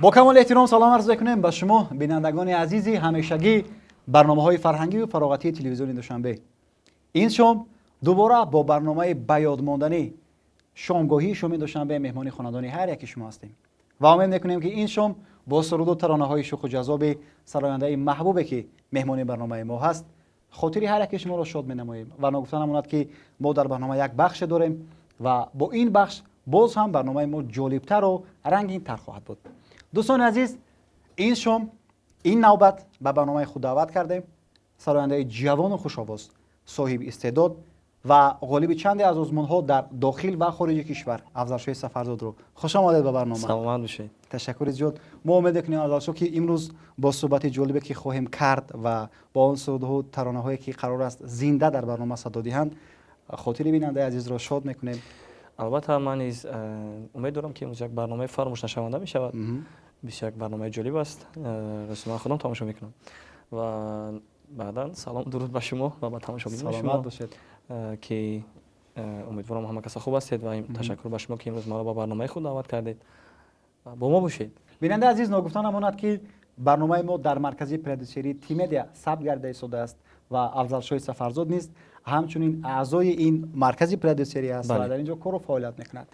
با کمال احترام سلام عرض می‌کنیم به شما بینندگان عزیزی همیشگی برنامه‌های فرهنگی و فراغتی تلویزیون دوشنبه. این شام دوباره با برنامه بیاد ماندنی شامگاهی شام دوشنبه مهمانی خانوادگی هر یکی شما هستیم و امید می‌کنیم که این شام با سرود و ترانه‌های شوخ و جذاب سراینده محبوبی که مهمانی برنامه ما هست خاطری هر یکی شما را شاد می‌نماییم و نگفتن امانت که ما در برنامه یک بخش داریم و با این بخش باز هم برنامه ما جالب‌تر و رنگین‌تر خواهد بود. دوستان عزیز، این شام این نوبت به برنامه خود دعوت کردیم سراینده جوان و خوش‌آواز، صاحب استعداد و غالب چندی از آزمون‌ها در داخل و خارج کشور افضلشاه سفرزاد رو خوش آمدید به برنامه. سلامت باشید. تشکر زیاد. ما امید می‌کنیم افضلشاه که امروز با صحبت جالبی که خواهیم کرد و با اون سرودها و ترانه‌هایی که قرار است زنده در برنامه صدا دهند خاطر بیننده عزیز را شاد می‌کنیم. البته من امید دارم که امروز یک برنامه فراموش نشونده می‌شود. بسیار یک برنامه جالب است. راست من خودم تماشا می‌کنم و بعداً سلام درود به شما و به تماشاگران شما. سلامت باشید. که امیدوارم همه کس خوب هستید و تشکر به شما که امروز ما را به برنامه خود دعوت کردید. با ما باشید. بیننده عزیز نگفتن امانت که برنامه ما در مرکزی پرودوسری تیم مدیا ثبت گردیده شده است و افضلشاه سفرزاد نیست همچنین اعضای این مرکزی پرودوسری است و در اینجا کار و فعالیت میکند.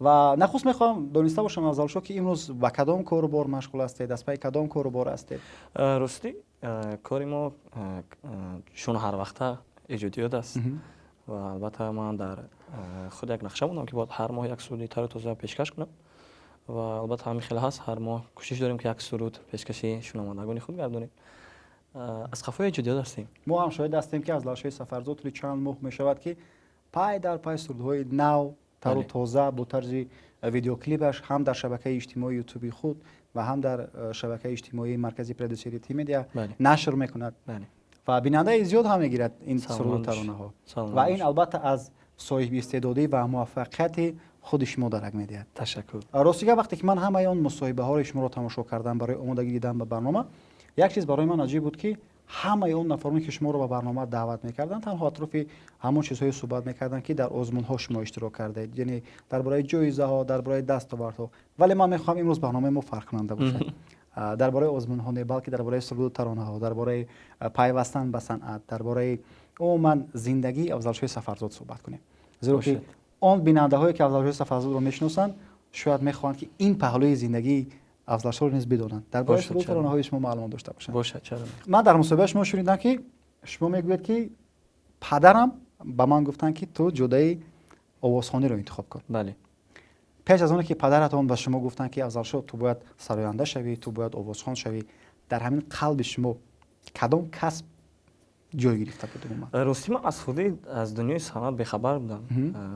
و نخست میخوام دانسته باشم افضلشاه که امروز با کدام کار و بار مشغول هستید؟ از پای کدام کار و بار هستید؟ راستی کاری ما چون هر وقت ایجادیات است و البته من در خود یک نقشه بودم که باید هر ماه یک سرود تر و تازه پیشکش کنم و البته همین خیلی هست هر ماه کوشش داریم که یک سرود پیشکشی شنوندگان خود گردونیم. از قفای ایجادیات هستیم. ما هم شاهد هستیم که از افضلشاه سفرزاد طول چند ماه میشود که پای در پای سرودهای نو تر و تازه با طرز ویدیو کلیپش هم در شبکه اجتماعی یوتیوب خود و هم در شبکه اجتماعی مرکزی پرودوسری تیم مدیا نشر میکند. و بیننده زیاد هم میگیرد این سرود ترانه ها و این البته از صاحب استعدادی و موفقیت خود شما درک میدهد. تشکر. راستیگه وقتی که من همه اون مصاحبه ها رو شما رو تماشا کردم برای آمادگی دیدن به برنامه یک چیز برای من عجیب بود که همه اون نفرانی که شما رو به برنامه دعوت میکردن تنها اطراف همون چیزهای صحبت میکردن که در آزمون ها شما اشتراک کردید، یعنی درباره جایزه ها، درباره دستاوردها. ولی من میخوام امروز برنامه ما فرق کننده باشه. درباره آزمون ها نه بلکه درباره سرود و ترانه ها، درباره پیوستن به صنعت، درباره عموما زندگی افضلشاه سفرزاد صحبت کنیم. زیرا که اون بیننده هایی که افضلشاه سفرزاد رو میشناسن شاید میخوان که این پهلوی زندگی افضلشاه رو نیز بدونن درباره سرود ترانه های شما معلومات داشته باشن. باشه چرا. من در مصاحبه شما شنیدم که شما میگوید که پدرم به من گفتن که تو جدای آوازخوانی رو انتخاب کن. بله. پیش از اون که پدرتون به شما گفتن که افضلشاه تو باید سراینده شوی، تو باید آوازخوان شوی، در همین قلب شما کدام کسب جای گرفته بود؟ راستی من از خودی از دنیای صنعت بخبر بودم.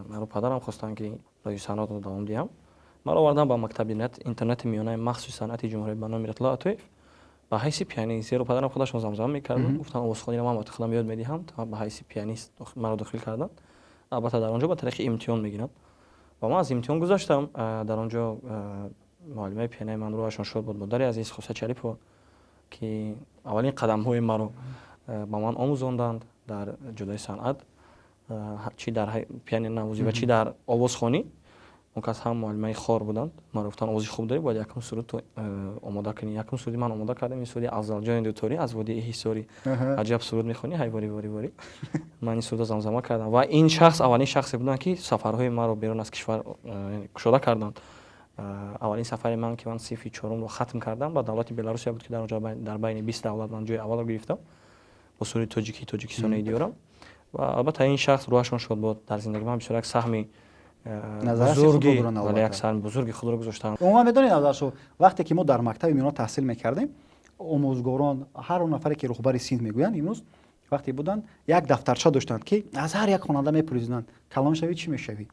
من پدرم خواستن که راه صنعت رو دوام دهم. من آوردم با مکتب اینترنت میانه مخصوص صنعتی جمهوری به نام اطلاع عطیف به حیث پیانیست رو پدرم خودش زمزمه میکرد. گفتن آوازخوانی رو من با خودم یاد میدهم تا به حیث پیانیست مرا داخل کردن. البته در اونجا با طریق امتحان میگیرن و من از امتحان گذاشتم. در اونجا معلمه پیانو من روشان شد بود مداری عزیز خوسه چریپو که اولین قدم های من رو با من آموزاندند در جدای صنعت، چی در پیانو نوازی و چی در آوازخوانی. اون کس هم معلمه خار بودند. من گفتن آوازی خوب داری باید یکم سرود تو آماده کنی. یکم سرودی من آماده کردم. این سرودی افضل جان دوتوری از وادی حصاری عجب سرود میخونی های واری من این سرود زمزمه کردم و این شخص اولین شخصی بودن که سفرهای من رو بیرون از کشور گشوده کردند. اولین سفر من که من صفر چهارم رو ختم کردم با دولت بلاروس بود که در اونجا در بین 20 دولت من جای اول رو گرفتم با سرود تاجیکستان ایدیارم و البته این شخص روشان شد بود در زندگی من بسیار یک سهمی بزرگی ولی یک سهم بزرگی خود رو گذاشتن. عموما میدونید افضلشاه وقتی که ما در مکتب میانه تحصیل میکردیم آموزگاران هر اون نفری که رهبر سین میگویند امروز وقتی بودن یک دفترچه داشتند که از هر یک خواننده میپرسیدند کلام شوی چی میشوی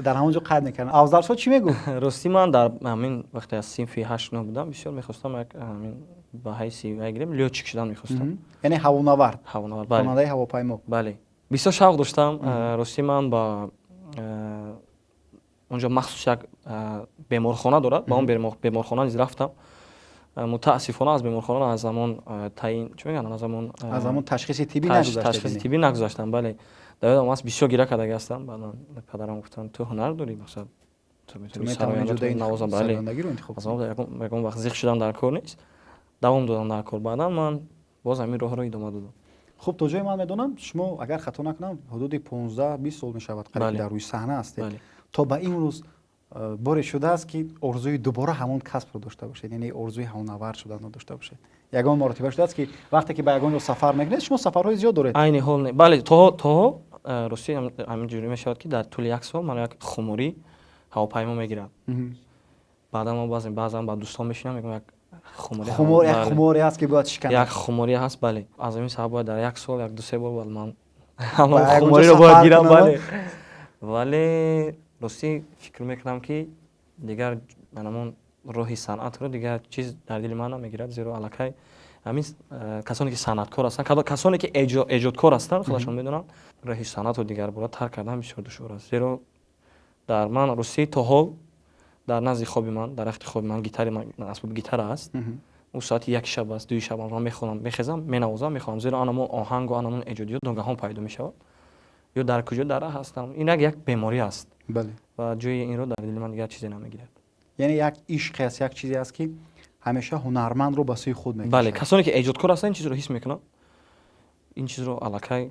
در همونجا قید میکردن. افضلشاه چی میگفت؟ راستی من در همین وقتی از صنف 8 9 بودم بسیار میخواستم یک همین با حیث بگیرم لیوچیک شدن میخواستم. یعنی هوانورد خواننده هواپیما. بله بسیار شوق داشتم. راستی من با اونجا مخصوص یک بیمارخانه دارد با اون بیمارخانه نیز رفتم. متاسفانه از بیمارخانه از زمان تعیین چه میگن از زمان تشخیص طبی نگذاشتم. بله در واقع بسیار گیره کرده هستم. بعد پدرم گفتن تو هنر داری مثلا تو تو میتونی میتوانی سرآینده جدا تو این نوازم. بله سرآیندگی رو انتخاب از کنی. اون یکم وقت زیخ شدم در کار نیست، دوام دادم در کار. بعدا من باز همین راه رو ادامه دادم. خب تا جای من میدونم شما اگر خطا نکنم حدود 15-20 سال میشود قریب بله. در روی صحنه هستید. بله. تا به این روز باری شده است که ارزوی دوباره همون کسب رو داشته باشید، یعنی ارزوی همون نورد شدن رو داشته باشید؟ یگان مرتبه شده است که وقتی که به یگان سفر میکنید، شما سفرهای زیاد دارید. عین حال نه. بله تا روسیه همین جوری میشود که در طول یک سال من یک خمری هواپیما میگیرم. بعدا ما بعضا با دوستان میشینم میگم یک خماری هست که باید شکنه. یک خمری هست. بله از این سبب باید در یک سال یک دو سه بار من همون خمری رو باید گیرم. بله ولی راستی فکر میکنم که دیگر منمون روحی صنعت رو دیگر چیز در دل من نمیگیرد، زیرا الکی همین کسانی که صنعتکار هستند، کسانی که ایجادکار هستند خودشون میدونن روحی صنعت رو دیگر باید ترک کردن بسیار دشوار است. زیرا در من راستی تا حال در نزد خواب من، در وقت خواب من گیتار، من اسباب گیتار است. اون ساعت یک شب است، 2 شب من میخونم، میخزم، مینوازم، میخوام، زیرا آنمون آهنگ و آنمون ایجادیات ناگهان پیدا میشود. یا در کجا در راه هستم، این یک بیماری است. بله. و جای این رو در دل من دیگر چیزی نمیگیرد. یعنی یک عشق است، یک چیزی است که همیشه هنرمند رو به سوی خود میکشه. بله کسانی که ایجادکار هستند این چیز رو حس میکنن، این چیز رو الکی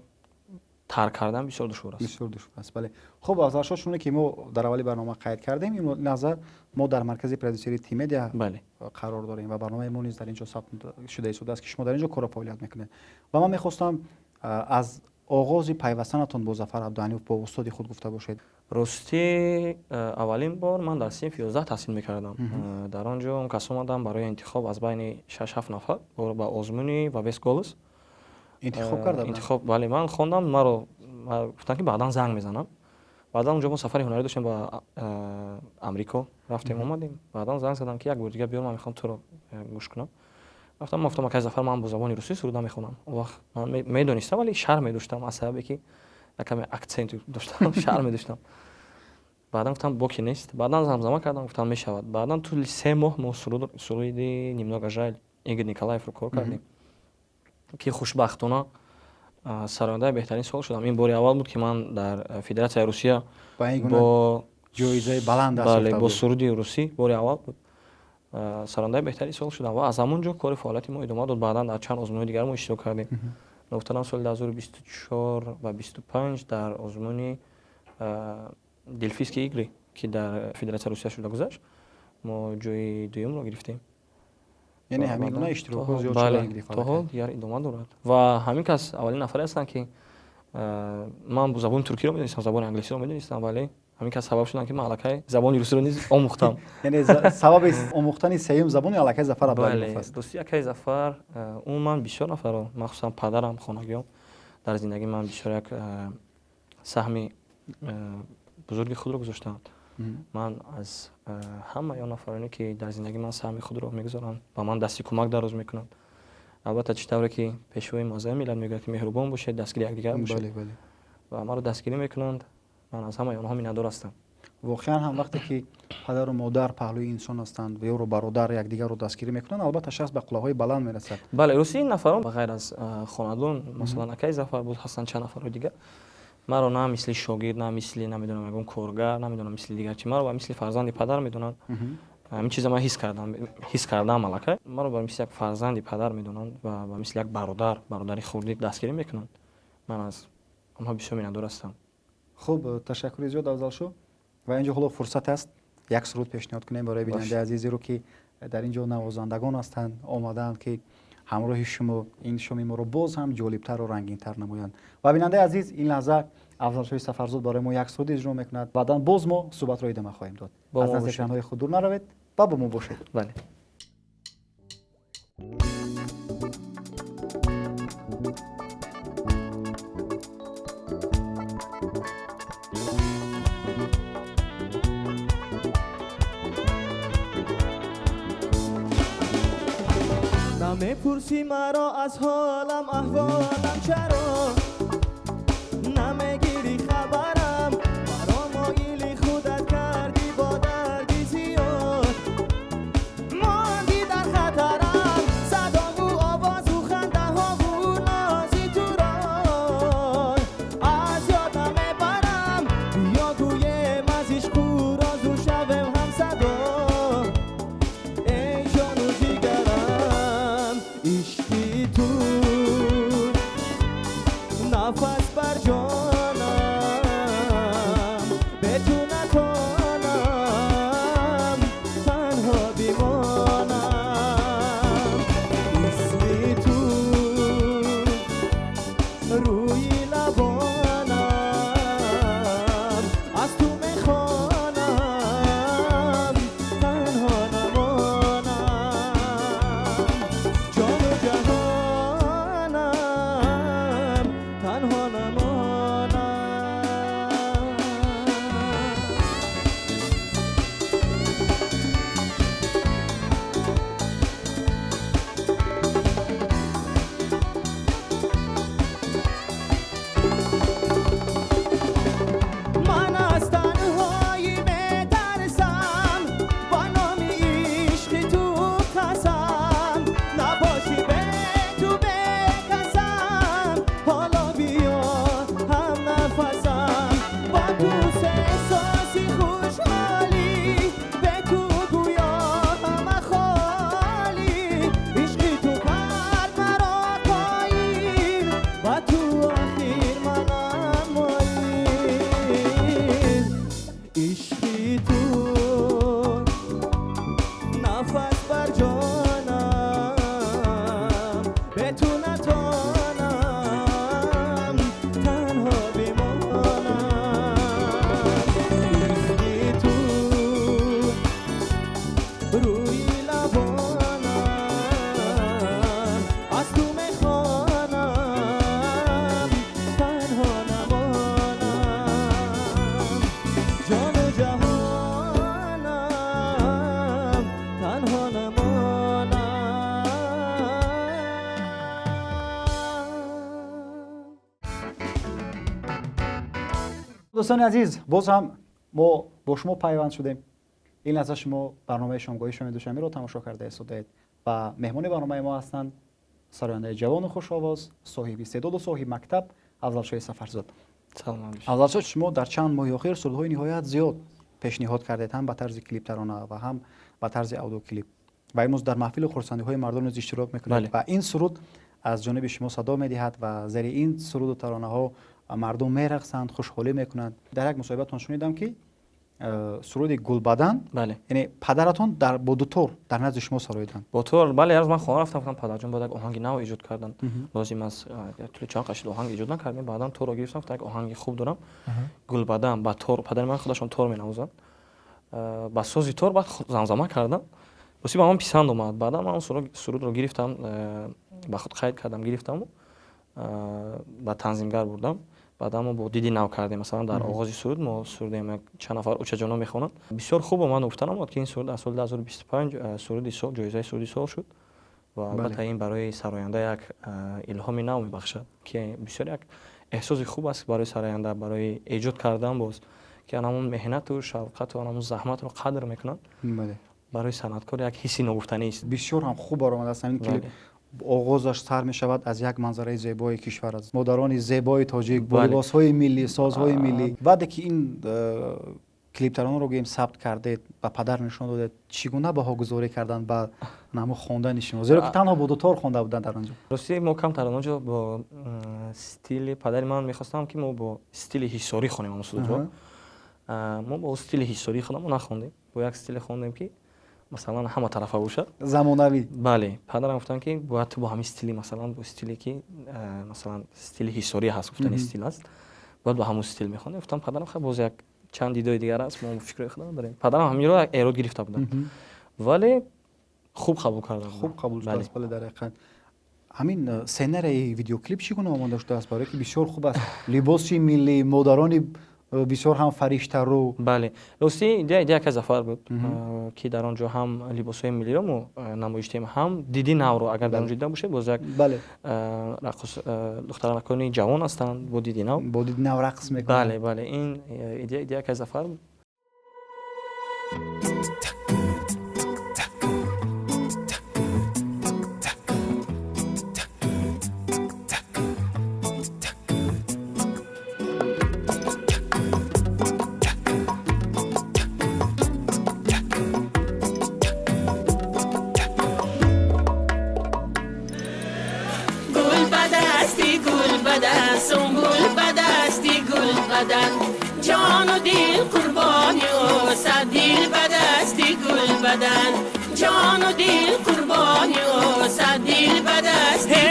ترک کردن بسیار دشوار است. بسیار دشوار است. بله. خب از ارشادشونه که ما در اولی برنامه قید کردیم، این نظر ما در مرکز پرودوسری تیم مدیا بله قرار داریم و برنامه ما نیز در اینجا ثبت شده است که شما در اینجا کار و فعالیت میکنید. و من میخواستم از آغاز پیوستنتون با ظفر عبدالحنیف با استاد خود گفته باشید. راستی اولین بار من در صنف 11 تحصیل میکردم. در آنجا اون کس اومدم برای انتخاب از بین 6-7 نفر با آزمونی و بیس گلز انتخاب کردم. انتخاب بله من خواندم، ما گفتن که بعدا زنگ میزنم. بعدا اونجا ما سفر هنری داشتیم با امریکا رفتیم اومدیم. بعدا زنگ زدم که یک بار دیگه بیار، من میخوام تو رو گوش کنم. گفتم که ظفر من با زبان روسی سروده میخونم. اون وقت من میدونستم ولی شرم داشتم از سببی که یکم اکسنت داشتم، شرم داشتم. بعدا گفتم باکی نیست. بعدا زمزمه کردم گفتم میشود. بعدا تو 3 ماه ما سرود немного жаль ایگور نیکولایف رو کار کردیم که خوشبختانه سرآینده بهترین سال شدم. این باری اول بود که من در فدراسیون روسیه با جایزه بلند بله با سرودی روسی باری اول بود سرآینده بهترین سال شدم و از همونجا کار فعالیتی ما ادامه داد. بعدا در چند آزمون دیگر ما اشتراک کردیم. نوفتنم سال 2024 و 25 در آزمون دلفیسکی ایگری که در فدراسیون روسیه شده گذشت ما جای دوم رو گرفتیم. یعنی همین گونه اشتراک زیاد شده انگلیسی تا دیگر ادامه دارد و همین کس اولین نفر هستن که من زبان ترکی رو میدونستم، زبان انگلیسی رو میدونستم، ولی همین کس سبب شدن که من الکی زبان روسی رو نیز آموختم. یعنی سبب آموختن سوم زبان الکی ظفر عبدالحنیف است. دوستی الکی ظفر اون من بیشتر نفر مخصوصا پدرم خانگیام در زندگی من بیشتر یک سهم بزرگی خود رو گذاشتند. من از همه یا نفرانی که در زندگی من سهم خود رو میگذارن و من دستی کمک دراز میکنن. البته چطوره که پیشوای معظم ملت میگه که مهربان باشید، دستگیری یکدیگر باشید. بله بله. و ما رو دستگیری میکنند. من از همه آنها میندار هستم. واقعا هم وقتی که پدر و مادر پهلوی انسان هستند و یا رو برادر یکدیگر رو دستگیری میکنن، البته شخص به قلاهای بلند میرسد. بله روسی این نفران بغیر از خاندان مثلا اکی ظفر بود هستن چند نفر دیگه مرا نه مثل شاگرد نه مثل نمیدونم میگم کارگر نمیدونم مثل دیگر چی مرا مثل فرزند پدر میدونن. همین چیزا من حس کردم الکی مرا با مثل یک فرزند پدر میدونن و مثل یک برادری خردی دستگیری میکنن. من از آنها بسیار میندار هستم. خب تشکر زیاد افضل شو و اینجا حالا فرصت است یک سرود پیشنهاد کنیم برای بیننده عزیزی رو که در اینجا نوازندگان هستند آمدند که همراه شما این شومی ما رو باز هم جالبتر و رنگین‌تر نمایند. و بیننده عزیز این لحظه افضل شوی سفرزاد برای ما یک سرود اجرا میکند. بعداً باز ما صحبت رو ادامه خواهیم داد. از نزد اکران‌های خود دور نروید و با ما باشید. بله. نمیپرسی مرا از حالم احوالم چرا نمیگیری خبرم مرا مایلی خودت کردی با دردی زیاد ماندی در خطرم صدا و آواز و خنده ها و نازی تو را از یاد نمیبرم بیا گویم از عشق و راز و شب دوستان عزیز باز هم ما با شما پیوند شدیم. این لحظه شما برنامه شامگاهی شام دوشنبه رو تماشا کرده هستید و مهمان برنامه ما هستند سراینده جوان و خوش آواز، صاحب استعداد و صاحب مکتب افضل سفرزاد. سلام علیکم. افضل شما در چند ماه اخیر سرودهای نهایت زیاد پیشنهاد کردید، هم به طرز کلیپ ترانه و هم به طرز اودیو کلیپ و امروز در محفل خرسندی های مردم نیز اشتراک میکنید و این سرود از جانب شما صدا میدهد و زیر این سرود و ترانه ها مردم میرقصند، خوشحالی میکنند. در یک مصاحبهتون شنیدم که سرود گلبدن بله، یعنی پدرتون در با دو طور در نزد شما سراییدن. با طور بله، از من خانه رفتم گفتم پدرجان باید یک آهنگ نو ایجاد کردن. لازم از طول چند قشید آهنگ ایجاد نکردیم. بعدا طور رو گرفتم گفتم یک آهنگ خوب دارم گلبدن با طور. پدر من خودشون طور مینوازن با سازی طور بعد زمزمه کردن. بسی با من پسند اومد. بعدا من سرود رو گرفتم با خود قید کردم گرفتم با تنظیمگر بردم. بعدا ما با دیدی نو کردیم. مثلا در آغاز سرود ما سرودیم چند نفر اوچه جانا میخونن. بسیار خوب اومد. گفتم اومد که این سرود از سال 2025 سرودی سال جایزه سرودی سال شد و البته این برای سراینده یک الهام نو میبخشد که بسیار یک احساس خوب است برای سراینده برای ایجاد کردن باز که همون مهنت و شوقت و همون زحمت رو قدر میکنن. بله. برای صنعتکار یک حسی نگفتنی است. بسیار هم خوب آمده است. این کلیپ آغازش سر می شود از یک منظره زیبای کشور است. مادران زیبای تاجیک با لباس‌های ملی، سازهای ملی. بعد که این کلیپ ترانه رو گیم ثبت کردید و پدر نشون دادید، چگونه بهاگذاری کردن و نمو خواندن شما؟ زیرا که تنها با دو تار خوانده بودن در آنجا. راستی ما کم تر آنجا با استیل پدر من می‌خواستم که ما با استیل هیستوری خوانیم اون ما با استیل هیستوری خودمون نخوندیم. با یک استیل خوندیم که مثلا همه طرفه باشه زمانوی. بله، پدرم گفتن که باید تو با همین استیلی مثلا با استیلی که مثلا استیل هیستوری هست گفتن استیل است باید با همون استیل میخونه. گفتم پدرم خیلی باز یک چند دیدای دیگر است ما فکر خودمون داریم. پدرم همین رو ایراد گرفته بودن ولی خوب قبول کردن. خوب قبول کرد. بله در حقیقت همین سنر ویدیو کلیپ چگونه آماده شده است؟ برای که بسیار خوب است. لباسی ملی، مادران بسیار هم فرشته رو. بله راستی ایده که زفر بود که در آنجا هم لباسهای ملی رو ما نمایش دادیم هم دیدی نو رو اگر در آنجا دیده باشه باز یک رقص دخترانکانی جوان هستند با دیدی نو رقص میکنن. بله این ایده که زفر بود. جان و دل قربانی و صد دل بدستی گل بدن جان و دل قربانی و صد دل بدستی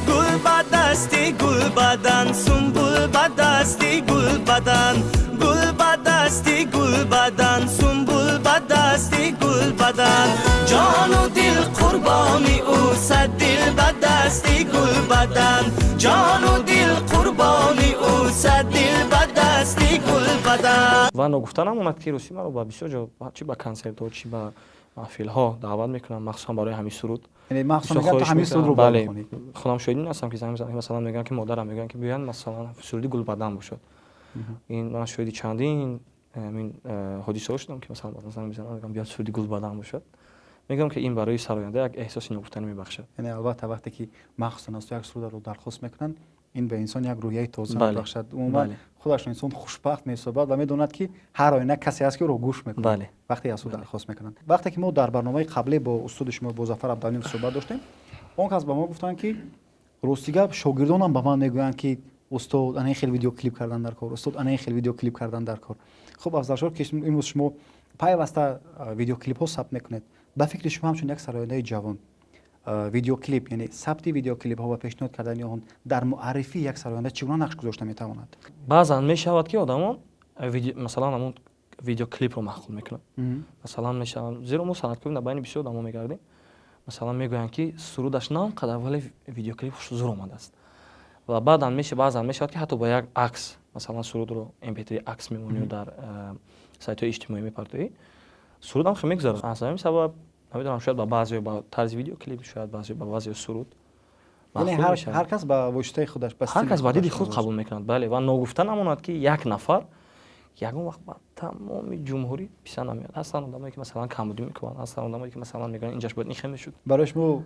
گل بدستی گل بدن سنبول بدستی گل بدن گل بدستی گل بدن سنبول بدستی گل بدن جان و دل قربانی او صد دل بدستی گل بدن جان و دل قربانی او صد دل بدستی گل بدن. و نگفتنم اومد که روسی ما رو با بسیار جا چی با کنسرت ها چی با محفل ها دعوت میکنن مخصوصا برای همین سرود. یعنی مخصوصا میگن تو همین سرود رو باید بخونی. خودم شاهدی هستم که زنگ میزنم مثلا میگن که مادرم میگن که بیان مثلا سرودی گلبدن باشد. این من شاهدی چندین این حادثه شدم که مثلا زنگ میزنم میگم بیاد سرودی گلبدن باشد. میگم که این برای سراینده یک احساس نگفتنی میبخشد. یعنی البته وقتی که مخصوصا از یک سرود رو درخواست میکنن این به انسان یک روحیه تازه میبخشد. عموما خودش انسان خوشبخت میشود و میدوند که هر آینه کسی هست که رو گوش میکنه وقتی از او درخواست میکنن. وقتی که ما در برنامه قبلی با استاد شما با ظفر عبدالعلیم صحبت داشتیم اون کس به ما گفتن که روستیگا شاگردانم به من میگویند که استاد انا خیلی ویدیو کلیپ کردن در کار، استاد انا خیلی ویدیو کلیپ کردن در کار. خب افضل شد که امروز شما پیوسته ویدیو کلیپ ها ثبت میکنید. به فکر شما همچون یک سراینده جوان ویدیو کلیپ یعنی ثبت ویدیو کلیپ ها و پیشنهاد کردن یا در معرفی یک سراینده چگونه نقش گذاشته میتواند؟ بعضا میشود که آدما مثلا همون ویدیو کلیپ رو محکوم میکنن. مثلا میشن زیرا ما صنعتکار بین بسیار آدما میگردیم مثلا میگویند که سرودش نه قدر ولی ویدیو کلیپش زور اومده است و بعدا میشه بعضا میشود که حتی با یک عکس مثلا سرود رو MP3 عکس میمونی در سایت های اجتماعی میپرتوی سرود هم خیلی میگذره. از همین سبب نمیدونم شاید با بعضی با طرز ویدیو کلیپ شاید بعضی با بعضی سرود یعنی مخفول می‌شود. هر کس با وجهه خودش با هر استیل کس با دید خودش خود قبول میکند. بله و نگفته نماند که یک نفر یگان وقت با تمام جمهوری پیش نمیاد. اصلا آدمایی که مثلا کمبودی میکنن، اصلا آدمایی که مثلا میگن اینجاش باید این میشد. برایش مو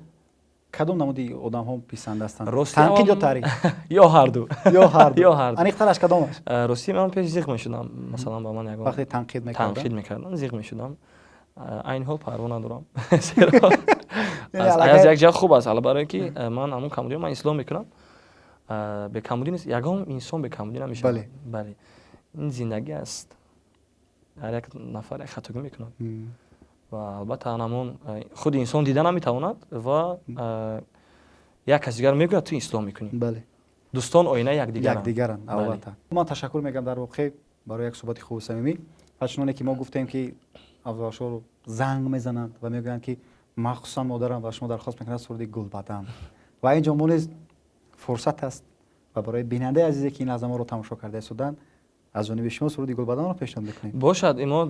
کدوم نمودی آدم ها پیسند هستند؟ راستی تنقید یا هم- تعریف؟ یا هر دو. یا هر دو. یا هر دو. انیخترش کدامش؟ راستی من پیش زیغ میشدم، مثلا با من یگان وقتی تنقید میکردن تنقید میکردن زیغ میشدم. این حال پروا ندارم. زیرا یعنی از علاقه- یک جا خوب است، حالا برای اینکه من همون کمبودی من اصلاح میکنم. به کمبودی نیست، یگان انسان به کمبودی نمیشه. بله. بله. این زندگی است. هر یک نفر یک خطا میکنه و البته همون خود انسان دیده نمیتواند و یک کس دیگر میگه تو اصلاح میکنی. بله. دوستان آینه یکدیگرند. یکدیگرند بله. البته. من تشکر میگم در واقع برای یک صحبت خوب و صمیمی. چنانه که ما گفتیم که افزایش‌ها رو زنگ میزنند و میگویند که مخصوصا مادرم و شما درخواست میکنند سرود گلبدن و اینجا مونز فرصت است و برای بیننده عزیزی که این لحظه ما رو تماشا کرده هستند از جانب شما سرود گلبدن رو پیشنهاد میکنیم. باشد اماد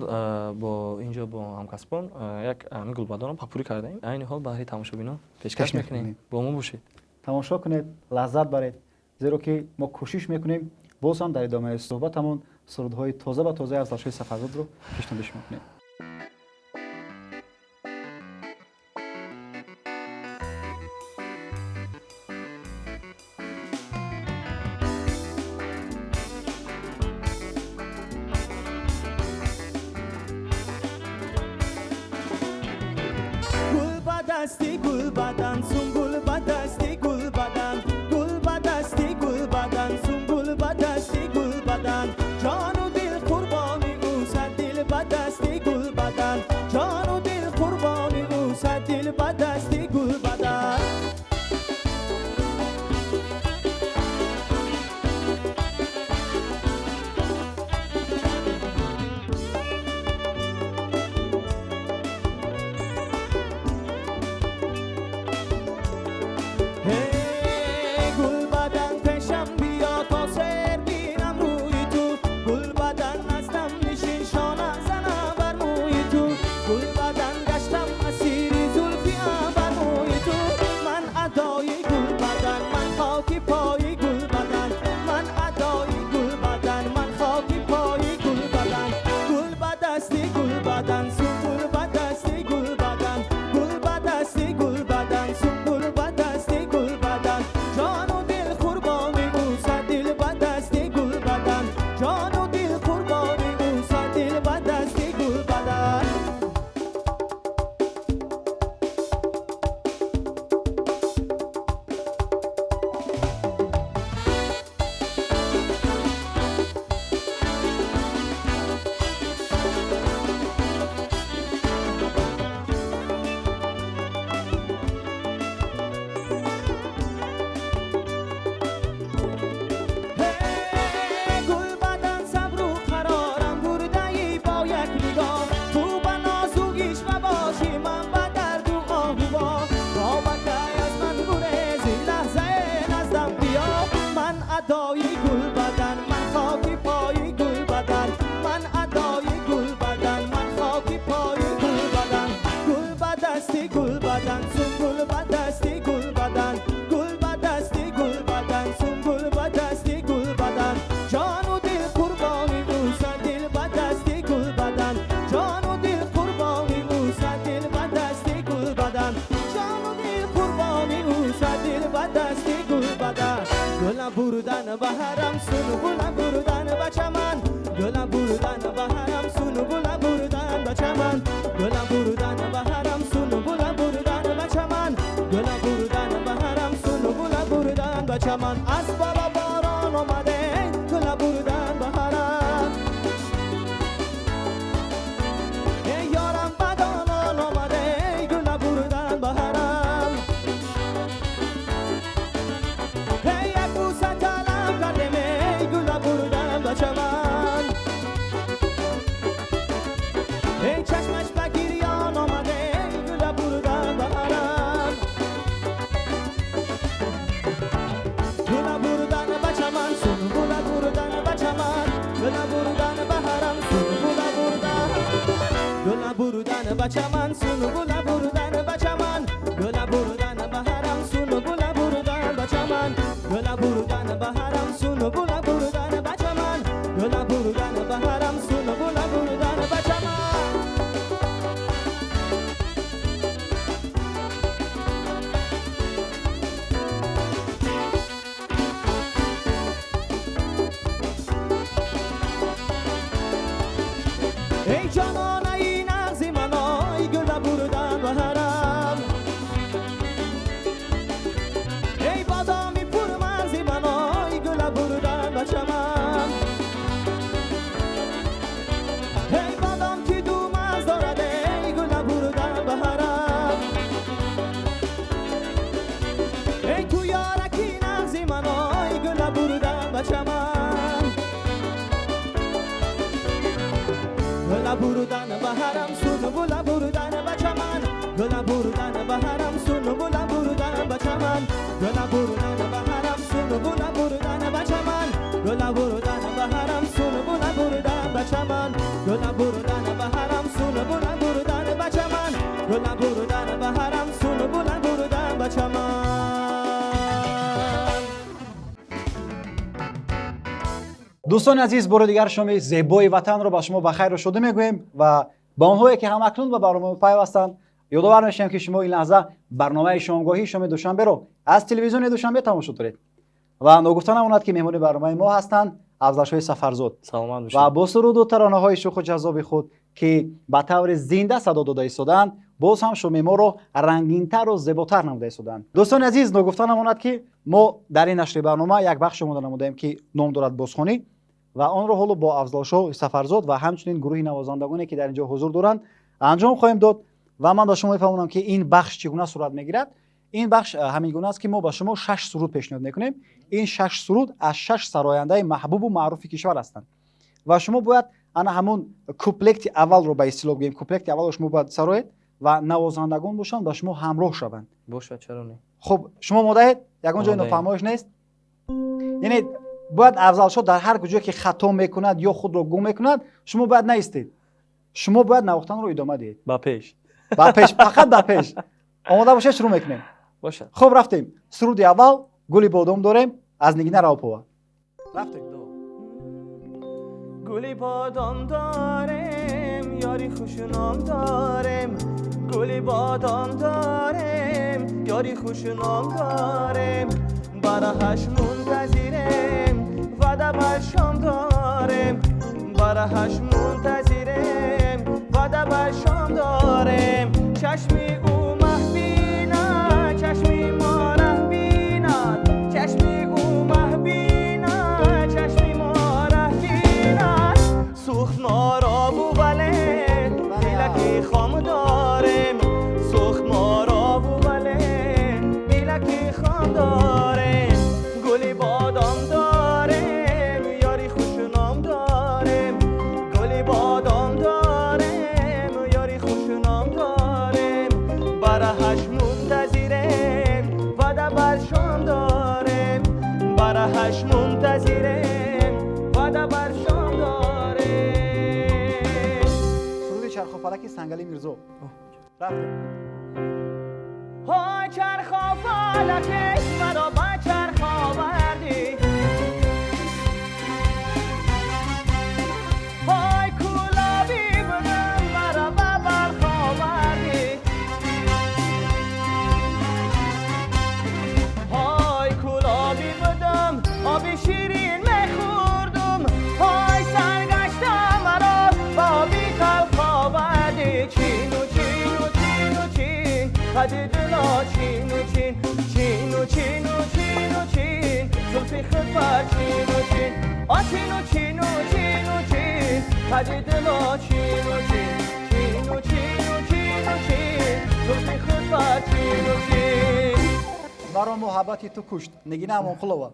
با اینجا با همکسبان یک گلبدان رو پاپوری کرده ایم. این حال برای تماشابینان پیشکش میکنیم. با ما باشید. تماشا کنید، لذت برید، زیرا که ما کوشش میکنیم باز هم در ادامه صحبتمون سرودهای تازه و تازه از داشته صفزاد رو پیشنهاد میکنیم. گل بدستی گل بدن سنبول بدستی گل بدن گل بدستی گل بدن سنبول بدستی گل بدن جان و دل قربانی او صد دل بدستی گل بدن جان و دل قربانی او صد دل بدستی گل بدن Hey, gul badan peşem bia ta ser binam ruی تو gul badan nastam nishin shona zana bar muی تو gul badan gashtam asiri zulfi bar muی تو man adai gul badan man khaki pai gul badan man adai gul badan man khaki pai gul badan gul badasti gul badan sungul badasti gul badan gul badasti gul badan sungul badasti gul badan جان و دل قربانی او صد دل بدستی گل بدن جان و دل قربانی او صد دل بدستی گل بدن گل بدن صبر و قرارم برده ای با یک نگاه تو با نازوگیش مباشی من با درد و آهوا با بکای از من گریز این لحظه نزدم بیا من ادای گل بدن من خاکی پای گل بدن من ادای گل بدن من خاکی پای گل بدن گل بدستی گل بدن سنگل بدستی گل بدن گل بدستی گل بدن سنگل بدستی گل بدن جان و دل قربانی او صد دل بدستی گل بدن جان و دل قربانی او صد دل بدستی گل بدن جان و دل قربانی او صد دل بدستی گل بدن گلم بردن بهرم سونو گلم بردن به چمن گلم بردن بهرم سونو گلم بردن به چمن گلم بردن بهرم سونو گلم بردن به چمن گلم بردن بهرم سونو گلم بردن به چمن از بالا باران آمده گلم بردن بهرم ای یارم بدانان آمده گلم بردن بهرم ای یک بوسه طلب کردم ای گلم بردن به چمن ای چشمش بگیریان آمده ای گلم بردن بهرم گلم دوستان عزیز، بار دیگر شما زیبای وطن رو با شما بخیر و شده میگوییم و با اونهایی که هم اکنون به برنامه پیوستند یادآور میشیم که شما این لحظه برنامه شامگاهی شما دوشنبه رو از تلویزیون دوشنبه تماشا دارید و نگفتن امانت که مهمون برنامه ما هستند افضلشاه سفرزاد سلامت باشید. و با سرود و ترانه های شوخ و جذاب خود که به طور زنده صدا داده ایستادند باز هم شما ما رو رنگین‌تر و زیباتر نموده ایستادند. دوستان عزیز، نگفتن امانت که ما در این نشر برنامه یک بخش مونده نمودیم که نام دارد بازخوانی و آن را حالا با افضلشاه سفرزاد و همچنین گروه نوازندگانی که در اینجا حضور دارند انجام خواهیم داد و من به شما میفهمونم که این بخش چگونه صورت میگیرد. این بخش همین گونه است که ما با شما 6 سرود پیشنهاد میکنیم. این 6 سرود از 6 سراینده محبوب و معروف کشور هستند و شما باید انا همون کوپلکت اول رو به اصطلاح بگیم، کوپلکت اول رو شما باید سراید و نوازندگان باشند و شما همراه شوند. باشه، چرا نه؟ خب شما مدهید یگان جای آماده. نفهمایش نیست، یعنی باید افضلشاه در هر کجا که خطا میکند یا خود رو گم میکند شما باید نیستید، شما باید نواختن رو ادامه دهید. با پیش. با پیش، فقط با پیش. آماده باشه، شروع میکنیم. باشه. خب رفتیم. سرود اول گلی بادام داریم از نگینه راوپова. رفتیم. گلی بادام دارم یاری خوشنام دارم، گلی بادام دارم یاری خوشنام دارم، برهش منتظرم و دبر شام دارم، برهش منتظرم و دبر شام دارم، چشمی او محبینا چشمی ما رهبینا، چشمی او محبینا چشمی ما رهبینا، سوخت ما را بو بله بیلکی خام دارم، سوخت ما را بو بله بیلکی خام دارم، گلی بادام دارم یاری خوشنام دارم، گلی بادام دارم یاری خوشنام دارم، برهش منتظرم و دبر شام دارم، برهش منتظرم و دبر شام دارم. سرود چرخ و فلک سنگلی میرزا. رفتیم. های چرخ و فلک مرا به چرخ آوردی، های کلابی بودم مرا به برخ آوردی، های کلابی بودم آبی شیرین میخوردم، های سرگشتم مرا با بی تلخ آوردی، چین و چین و چین و چین قد دلا چین و چین، چین و چین و چین و چین زلفی خود بر چین و چین، چین و چین و چین و چین قد دلا چین و چین، چین و چین و چین و چین زلفی خود بر چین و چین. مرا محبتی تو کشت نگینه امان خلوه.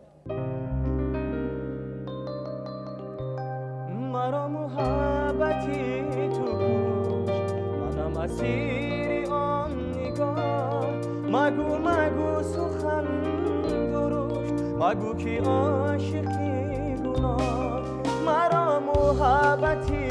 مرا محبتی تو کشت منم اسیر آن نگاه، مگو مگو سخن درشت مگو که عاشقی گناه، مرا محبتی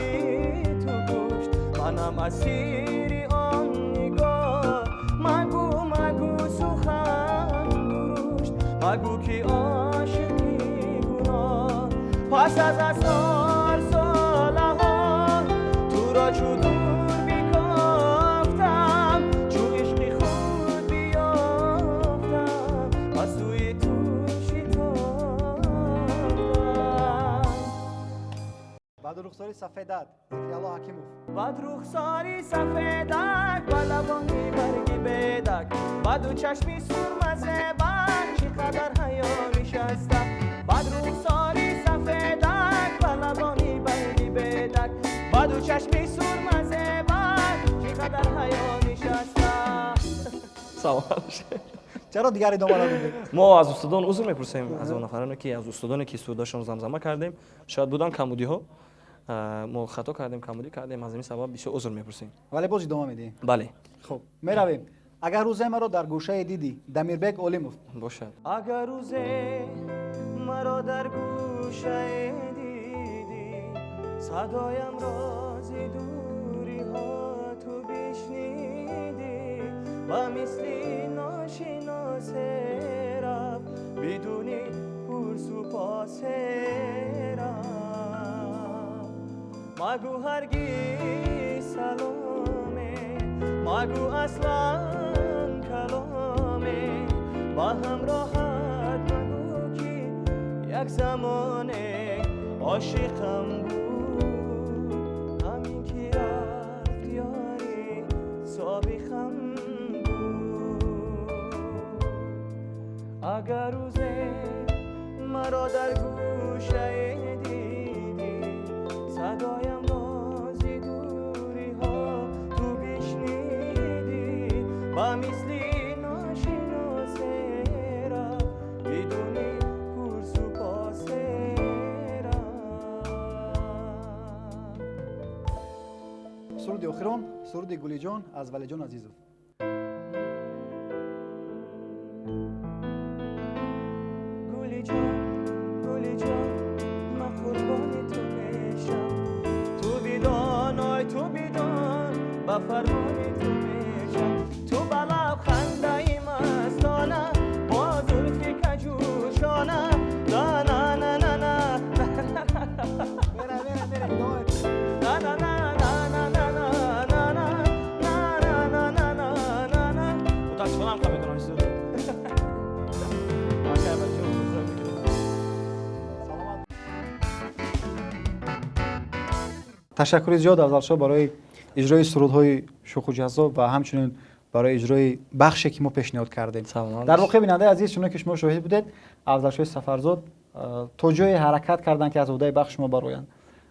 تو کشت منم اسیر آن نگاه، مگو مگو سخن درشت مگو که عاشقی گناه، پس از اسرار ساله ها تو را چو دور بیکافتم، چو عشقی خود بیافتم و سوی تو شتافتم. بعد رخساری سفیدت ذکر الله حکیموف. بعد رخساری سفیدک و لبانی برگی بدک، بعد و چشمی سرمزه بک چقدر حیا نشسته، بعد رخساری سفیدک و لبانی برگی بدک، بعد و چشمی سرمزه بک چقدر حیا نشسته. سلامت باشه. چرا دیگر ادامه ندادید؟ ما از استادان عذر میپرسیم از اون نفرانی که از استادانی که سوداشون زمزمه کردیم شاید بودن کمودی ها، ما خطا کردیم کمودی کردیم، از این سبب بسیار عذر میپرسیم. ولی باز ادامه میدیم. بله. خب میرویم. اگر روزه مرا در گوشه دیدی دمیربک اولیموف. باشه. اگر روزه مرا در گوشه دیدی، صدایم رازی دوری ها تو بشنیدی، و مثلی ناشناس رفت بدونی کورس و پاسرم مگو هرگز سلامه مگو اصلا کلامه با هم راحت مگو که یک زمانه عاشقم بود همین که رفت یاری سابقم بود اگر روزه مرا در گوشه دیدی صدایم نازی دوری ها تو بشنیدی با مثلی ناشناسه را بدونی کورس و پاسه را سرود آخران سرود گلی جان از ولی جان عزیزو. گلی جان من قربان تو میشم تو بیدان تو بیدان با فرمان تو میشم تو بلب خنده مستانه با زلفی کجوشانه نه نه نه نه نه نه نه نه تشکر زیاد از افضل برای اجرای سرودهای شوخ و جذاب و همچنین برای اجرای بخشی که ما پیشنهاد کردیم. در واقع بیننده عزیز چون که شما شاهد بودید افضل سفرزاد تو جای حرکت کردن که از عهده بخش ما برآیند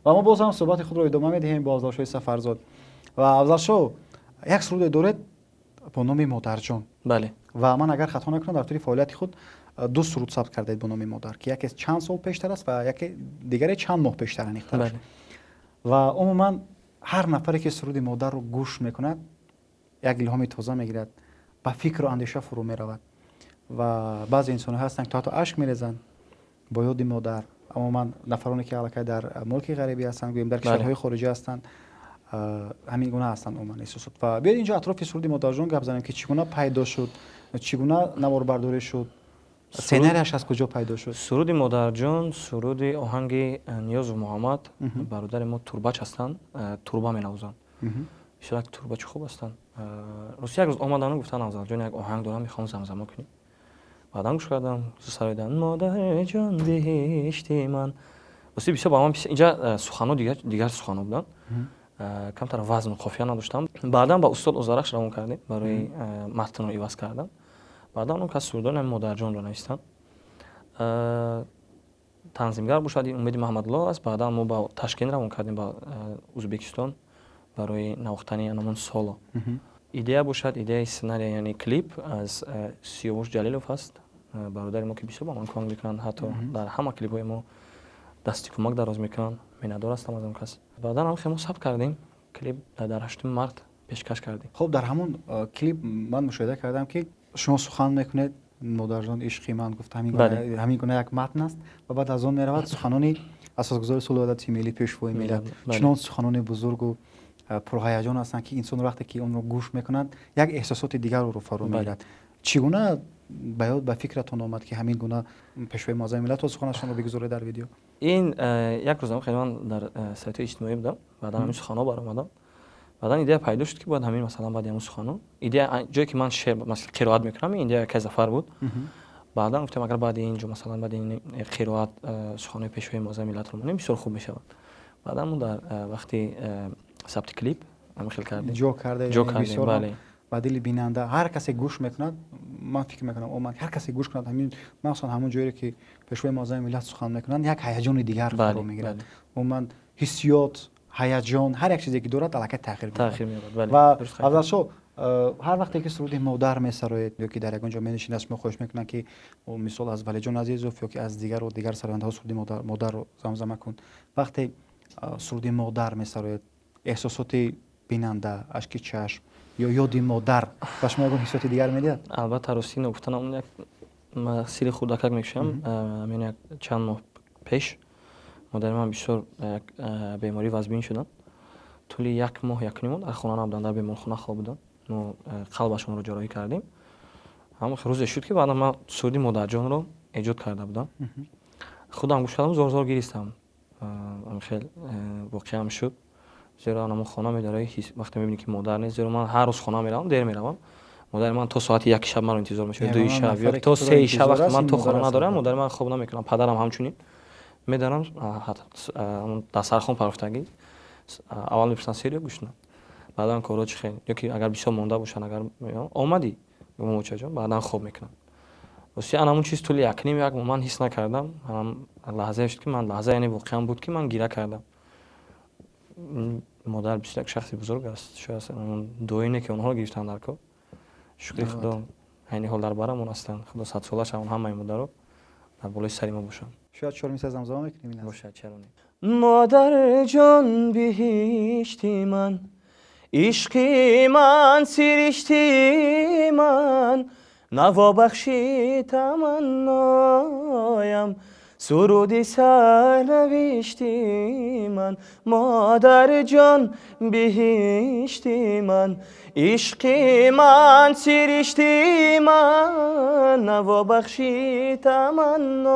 و ما باز هم صحبت خود را ادامه میدهیم با افضل سفرزاد و افضل یک سرود دارد با نام مادرجان. بله. و من اگر خطا نکنم در طول فعالیت خود دو سرود ثبت کردید با نام مادر که یکی چند سال پیشتر است و یکی دیگری چند ماه پیشتر انیخته. بله. و عموما هر نفری که سرود مادر رو گوش میکند یک الهام تازه میگیرد با فکر و اندیشه فرو میرود و بعضی انسان ها هستند که حتی اشک میریزند با یاد مادر. عموما نفرانی که علاقه در ملک غریبی هستند گویم در کشورهای خارجی هستند همین گونه هستند عموما احساسات. و بیاید اینجا اطراف سرود مادرجان گپ زنیم که چگونه پیدا شد، چگونه نوار برداری شد، سناریوش از کجا پیدا شد. سرود مادرجان سرود آهنگ نیاز و محمد برادر ما تورباچ هستند، توربا مینوازند. بسیار تورباچ خوب هستند. روز یک روز آمدن گفتن افضل جان یک آهنگ دارم میخوام زمزمه کنیم. بعدم گوش کردم سرایدن مادر جان بهشتی من. واسه بسیار با من اینجا سخنو دیگر سخنو بودن. کمتر وزن و قافیه نداشتم. بعدم با استاد اوزارخش روان کردیم برای متن رو عوض کردن. بعدم اون که سرودان مادرجان رو نوشتن. تنظیمگر باشد امید محمد الله است. بعدم ما با تشکیل روان کردیم با ازبکستان برای نواختن همون سولو. ایده باشد ایده سناریو یعنی کلیپ از سیاوش جلیلوف است. برادر ما که بسیار با من کمک میکنن حتی در همه کلیپ های ما دستی کمک دراز میکنن. میندار هستم از اون کس. بعدا هم خیلی ثبت کردیم کلیپ در 8 مارس پیشکش کردیم. خب در همون کلیپ من مشاهده کردم که شما سخن میکنید مادرجان عشقی من گفت همین گونه یک متن است و بعد از اون میرود سخنانی اساسگذار صلح و عدالت ملی پیشوای ملت چنان سخنان بزرگ و پرهیجان هستند که انسان وقتی که اون رو گوش میکنند یک احساسات دیگر رو فرو میگیرد. چگونه به فکرتون آمد که همین گونه پیشوای معظم ملت و سخنشون رو بگذاره در ویدیو؟ این یک روز خیلی من در سایت اجتماعی بودم بعد همین سخنا برآمدم. بعدا ایده پیدا شد که بعد همین مثلا بعد همون سخنو ایده جایی که من شعر مثلا قرائت میکنم این ایده یک زفر بود. بعدا گفتم اگر بعد اینجا مثلا بعد این قرائت سخنای پیشوای معظم ملت رو بکنیم بسیار خوب میشه. بعدا من در وقتی ثبت کلیپ هم خیلی کردیم جو کردیم بله. بدیل بیننده هر کسی گوش میکند من فکر میکنم عموما هر کسی گوش کند همین مثلا همون جایی که پیشوای معظم ملت سخن میکنند یک هیجان دیگر فرو میگیرد. عموما حسیات هیجان هر یک چیزی که دارد الکی تغییر مییابد. و افضل هر وقتی که سرود مادر میسراید یا که در یک اونجا مینشینه اسم خوش میکنن که مثال از ولی جان عزیزوف یا که از دیگر سراینده‌ها سرود مادر رو زمزمه کن. وقتی سرود مادر میسراید احساسات بیننده اشک چشم یا یاد مادر و شما اون حسات دیگر میدید؟ البته راستی نگفتن اون یک مسیر خودکک میکشم. من یک چند ماه پیش مادر من بسیار بیماری وزبین شدن. طول یک ماه یک نیم در خانه نبودن در بیمارخانه خواب بودن. ما قلبشون رو جراحی کردیم. همون روز شد که بعد من سرود مادرجان رو ایجاد کرده بودم. خودم گوش کردم زور گریستم. خیلی واقعا شد. زیرا من خانه می‌داره وقتی می‌بینی که مادر نیست، زیرا من هر روز خانه میرم دیر میروم. مادر من تا ساعت 1 شب من رو انتظار میشه، 2 شب یا تا 3 شب وقتی من تو خانه ندارم مادر من خواب نمیکنم. پدرم همچنین میدارم اون دسترخوان پرفتگی اول میپرسن سری گوش نه، بعدا کارا چی خیلی یا که اگر بسیار مونده باشن اگر آمدی میگم چه جان بعدا خواب میکنم. واسه انا اون چیز طول یک نیم یک من حس نکردم. هم لحظه شد که من لحظه یعنی واقعا بود که من گیره کردم. مادر بسیار شخصی بزرگ است، شاید اون دوینه که اونها گرفتن در کار. شکر خدا یعنی حال در برامون هستن. خدا 100 سالش اون همه مادر رو در بالای سر ما باشن. شاید شور میسازم زمان میکنیم باشه چرا نه. مادر جان بهشتی من، عشقی من، سرشتی من، نوا بخشی تمنایم، سرودی سرنوشتی من. مادر جان بهشتی من، عشقی من، سرشتی من، نوا بخشی تمنایم،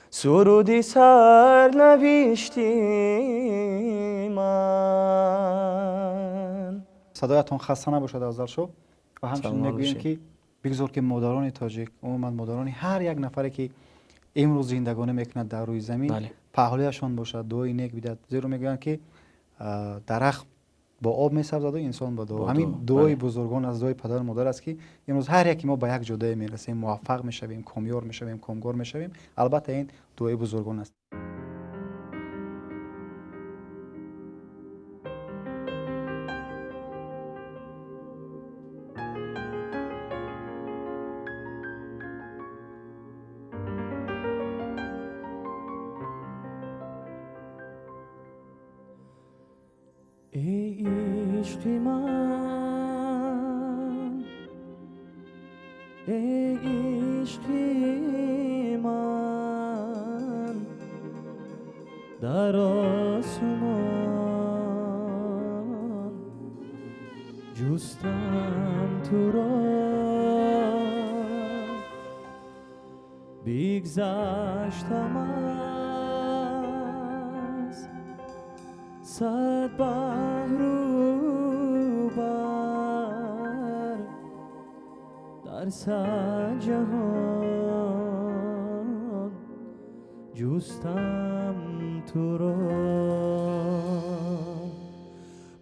سرودی سرنوشتی من. صدایتون خسته نباشد عزیزان شو. و همچنین میگوییم که بگذار که مادران تاجیک، عموما مادران هر یک نفری که امروز زندگانی میکنند در روی زمین پهلویشان باشد، دعای نیک بدهد. زیرا میگویند که درخت با آب میسبزد و انسان با دعا. همین دعای بزرگان از دعای پدر و مادر است که امروز هر یکی ما به یک جدایی میرسیم، موفق میشویم، کامیاب میشویم، کامگار میشویم. البته این دعای بزرگان است. ای عشقی من، ای عشقی من، در آسمان جستم تو را، بگذشتم از 100 بحر و بر، در 100 جهان جستم تو را.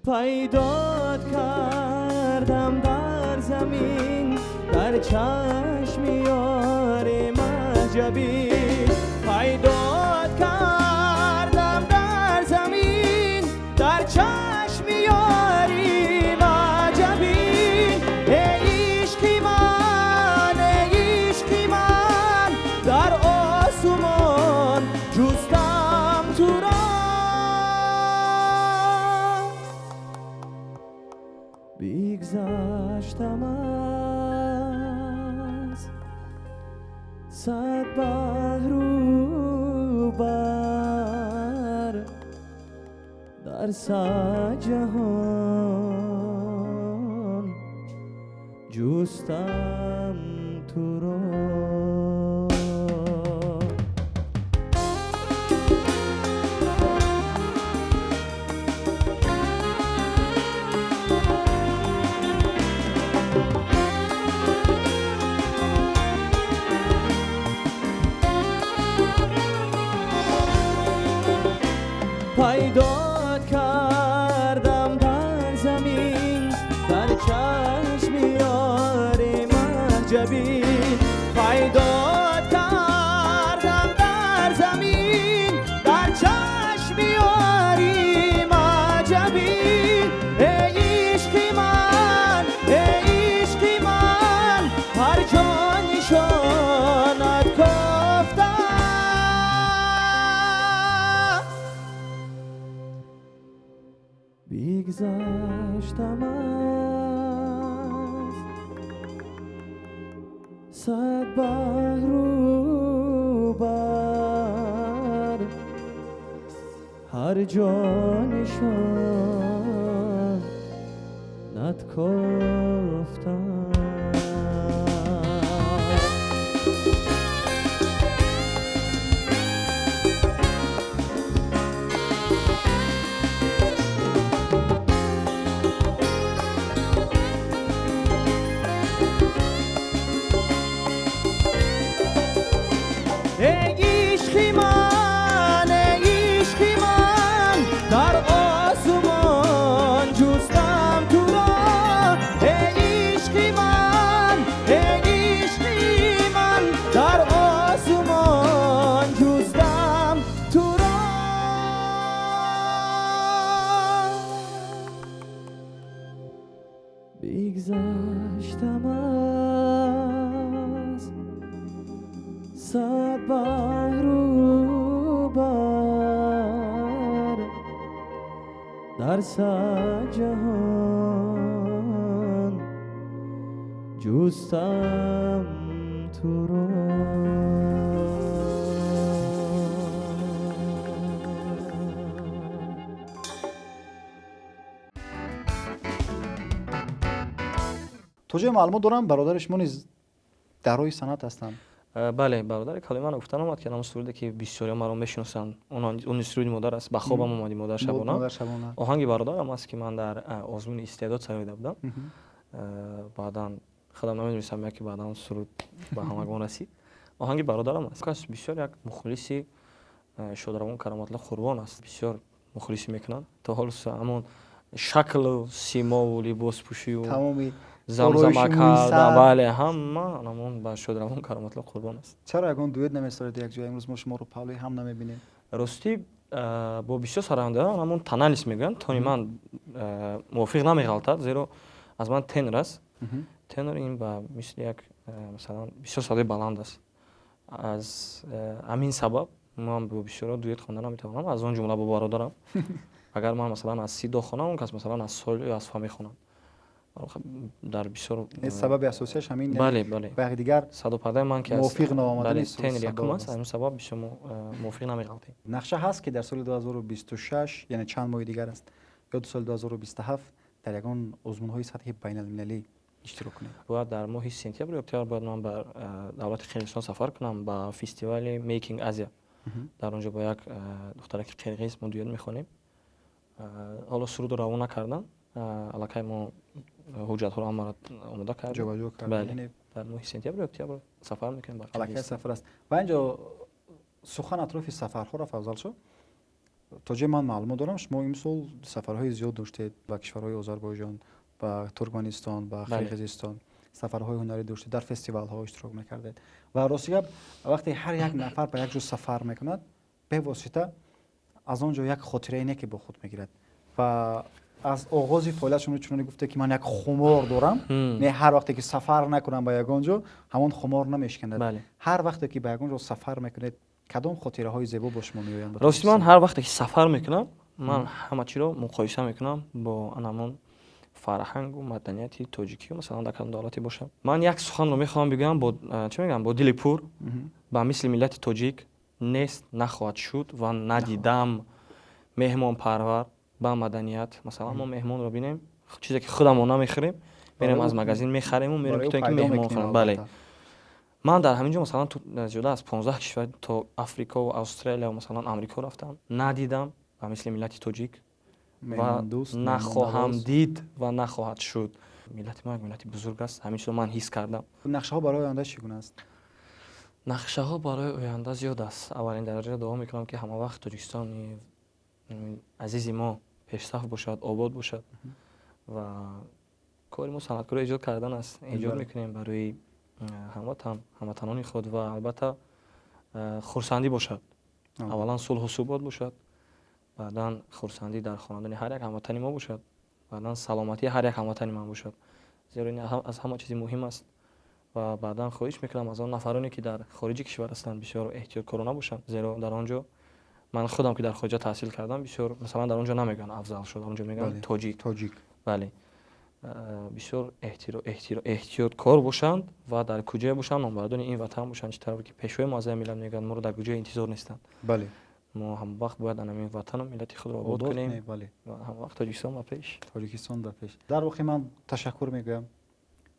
پیدات کردم در زمین، در چشم یار مجبی. پیدات کردم در زمین، در چشم یاری مجبی. ای عشقی من، ای عشقی من، در آسمان جستم تو را، بگذشتم از 100 بحر و بر، در 100 جهان جستم تو را. پیدات کردم در زمین، در چشم یار مجبی. پیدات کردم در زمین، در چشم یاری مجبی. ای عشقی من، ای عشقی من، هر جا نشانت گفتم، بگذشتم از 100 بحر و بر، هر جا نشانت گفتم. بگذشتم از صد بحر و بر در صد جهان جستم تو را. توجه معلومات دارم برادر شما نیز در روی صنعت هستند. بله برادر کالی من گفتن اومد که نام سروده که بسیاری مرا میشناسن. اون سرود مادر است. به خوابم اومدی مادر شبانه. آهنگ برادرم است که من در آزمون استعداد سراغ بودم. بعداً خودم نمیدونستم که بعداً اون سرود به همگان رسید. آهنگ برادرم است. کس بسیار یک مخلصی شادروان کرامت الله قربان است. بسیار مخلصی میکنن. تا حال همون شکل و سیما و لباس پوشی و تمامی زمزمه کرده بله همون با شادروان کرامت الله قربان است. چرا یگان دویت نمی‌سازید یک جای امروز ما شما رو پاولی هم نمی‌بینیم؟ راستی با بسیار سرانده همون تنالیس میگن تونی من موافق نمی‌غلطد زیرا از من تنر است. تنر این با مثل یک مثلا بسیار صدای بلند است. از همین سبب من با بسیار دویت خواندن نمی‌توانم. از اون جمله با برادرم اگر من مثلا از 30 خونم اون کس مثلا از سال یا از فهمی خونم. در بسیار سبب اساسیش همین بله باقی دیگر 150 من که موافق نآمدن است تنر یکم است همین سبب بسیار موافق نمی‌غلطیم. نقشه هست که در سال 2026 یعنی چند ماه دیگر است یا در سال 2027 در یگان آزمون‌های سطحی بین‌المللی اشتراک کنید. باید در ماه سپتامبر یا اکتبر باید من بر دولت قرقیزستان سفر کنم با فستیوال میکینگ آزیا. در اونجا با یک دخترک قرقیز ما دویت می‌خونیم. حالا سرود روانه کردن علاقه ما حجت ها رو آماده کردیم. بله در ماه سپتامبر یا اکتبر سفر می‌کنیم با علاقه سفر است. و اینجا سخن اطراف سفرها را فضل شد. تا جای من معلومات دارم شما این سال سفرهای زیاد داشتید به کشورهای آذربایجان، به ترکمنستان، به قرقیزستان، سفرهای هنری داشتید، در فستیوال ها اشتراک می‌کردید. و راستی وقتی هر یک نفر به یک جا سفر می‌کند به واسطه از اونجا یک خاطره اینه که با خود می‌گیرد. و از آغاز فعالیتشون چون گفته که من یک خمار دارم نه هر وقتی که سفر نکنم به یگان جا همون خمار نمیشکند. بله. هر وقتی که به یگان جا سفر میکنید کدام خاطره های زیبا با شما میآیند؟ راستی من هر وقتی که سفر میکنم من همه چی رو مقایسه میکنم با همون فرهنگ و مدنیت تاجیکی و مثلا در کدام دولتی باشه. من یک سخن رو میخوام بگم با چه میگم با دل پر با مثل ملت تاجیک نیست نخواهد شد و ندیدم مهمان پرور با مدنیت. مثلا ما مهمان رو ببینیم چیزی که خودمون نمیخریم میریم از مغازین میخریم و میریم تو اینکه مهمان خوریم. بله من در همینجا مثلا تو زیاده از 15 کشور تا آفریقا و استرالیا و مثلا آمریکا رفتم ندیدم و مثل ملت تاجیک و نخواهم دید و نخواهد شد. ملت ما ملت بزرگ است همین چیزو من حس کردم. نقشه ها برای آینده چگونه است؟ نقشه ها برای آینده زیاد است. اولین درجه دعا میکنم که همه وقت تاجیکستان عزیز ما پیشرفت باشد، آباد باشد و کاری ما صنعتکار ایجاد کردن است. ایجاد میکنیم برای هموطنان خود و البته خرسندی باشد. اولا صلح و ثبات باشد، بعدا خرسندی در خاندان هر یک هموطنی ما باشد، بعدا سلامتی هر یک هموطنی ما باشد. زیرا این از همه چیز مهم است و بعدا خواهش میکنم از آن نفرانی که در خارج کشور هستند بسیار احتیاط کرونا باشند. زیرا در آنجا من خودم که در خارج تحصیل کردم بسیار مثلا در اونجا نمیگن افضل شد، اونجا میگن تاجیک. بله بسیار احتیاط کار باشند و در کجای باشند نامبردان این وطن باشند. چطور که پیشوای معظم ملت میگن ما رو در کجای انتظار نیستند. بله ما هم وقت باید این وطن و ملت خود را آباد کنیم. بله و هم وقت تاجیکستان به پیش. در واقع من تشکر میگم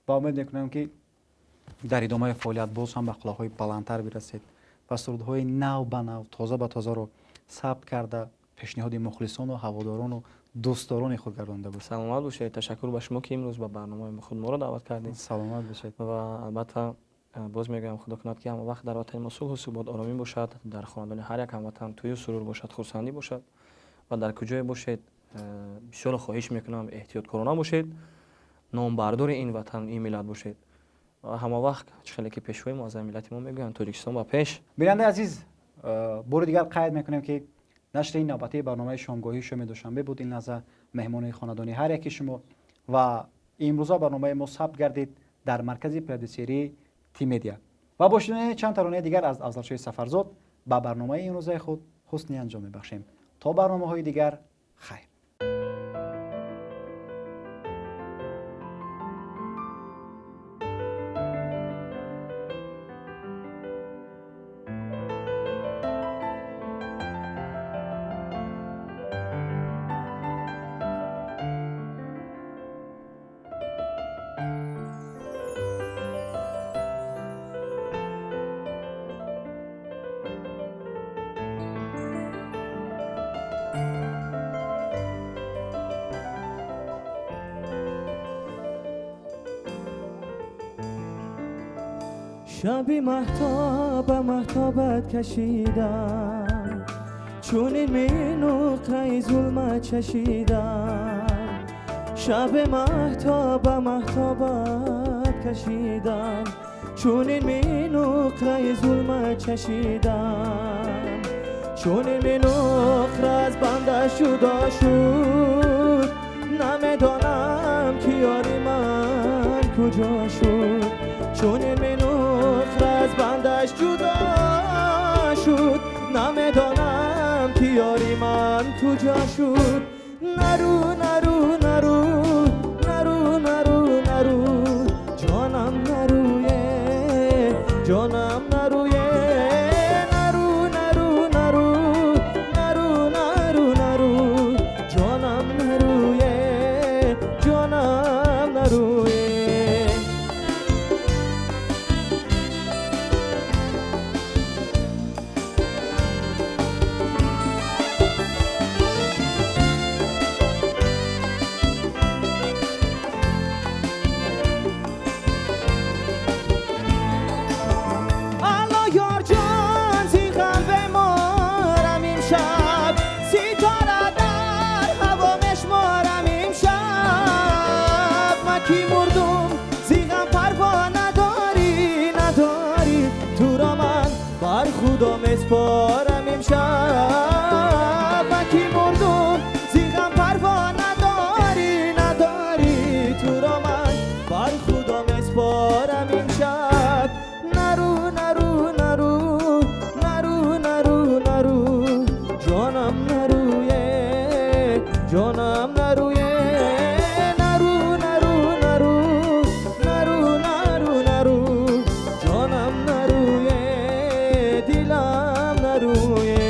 با امید میکنم که در ادامه فعالیت باز هم به قله‌های بلندتر برسید و سرودهای نو به نو تازه به تازه رو ثبت کرده پیشنهاد مخلصان و هواداران و دوستداران خود گردانده بود. سلامت باشید. تشکر به شما که امروز به برنامه خود ما را دعوت کردید. سلامت باشید. و البته باز میگم خدا کند که همه وقت در وطن ما صلح و ثبات آرامی باشد، در خاندان هر یک هموطن توی سرور باشد، خرسندی باشد و در کجای باشید بسیار خواهش میکنم احتیاط کرونا باشید، نامبردار این وطن این ملت باشید و همه وقت چخیلی که پیشوای معظم ملت ما میگن تاجیکستان با پیش. بیننده عزیز بار دیگر قید میکنیم که نشر این نوبتی برنامه شامگاهی شام دوشنبه بود. این لحظه مهمان خاندانی هر یکی شما و امروزا برنامه ما ثبت گردید در مرکز پرودوسری تیمدیا و با شنیدن چند ترانه دیگر از افضل سفرزاد با برنامه این روزه خود حسنی انجام می‌بخشیم. تا برنامه‌های دیگر خیر. شبی مهتابت کشیدم، چون این مینوقه ظلمت چشیدم. شب مهتابت کشیدم، چون این مینوقه ظلمت چشیدم. چون این مینوقه از بندش جدا شد، نمیدانم که یاری من کجا شد. چون این منوخ از بندش جدا شد، نمیدانم که یاری من کجا شد. نرو نرو نرو نرو نرو نرو جانم نرویه، جانم نرویه. نرو نرو نرو نرو نرو نرو جانم نرویه، جانم نرویه. خدا مسپارم امشب، من کی مردم زیغم پروا نداری نداری. تو را من بر خدا مسپارم امشب. نرو نرو نرو نرو نرو نرو جانم نرویه، جانم نرویه. نرو نرو نرو نرو نرو نرو جانم نرویه، دیلم نرویه.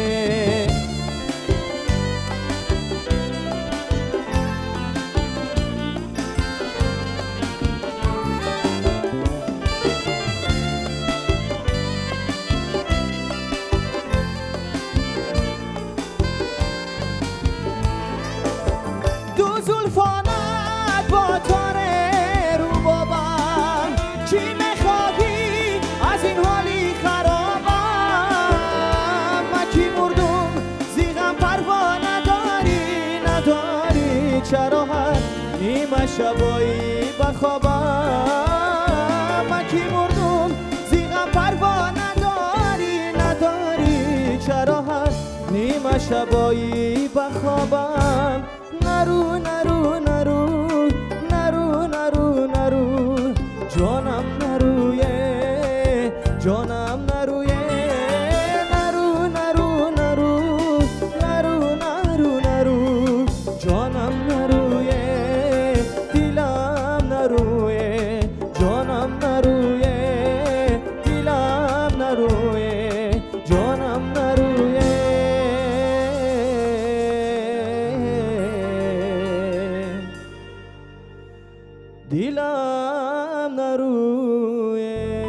دو زلفانت با تاره رو بابم، چی میخواهی از این حالی خرابم. من کی مردم زیغم پروا نداری نداری. چرا هر نیمه شبایی بخوابم. من کی مردم زیغم پروا نداری نداری. چرا هر نیمه شبایی بخوابم. نرو نرو نرو نرو نرو نرو جانم نرویه، جانم نرویه. نرو نرو نرو نرو نرو نرو جانم نرویه، دیلم نرویه، جانم نرویه، دیلم نرویه، جانم نرویه. دیلم نرویه.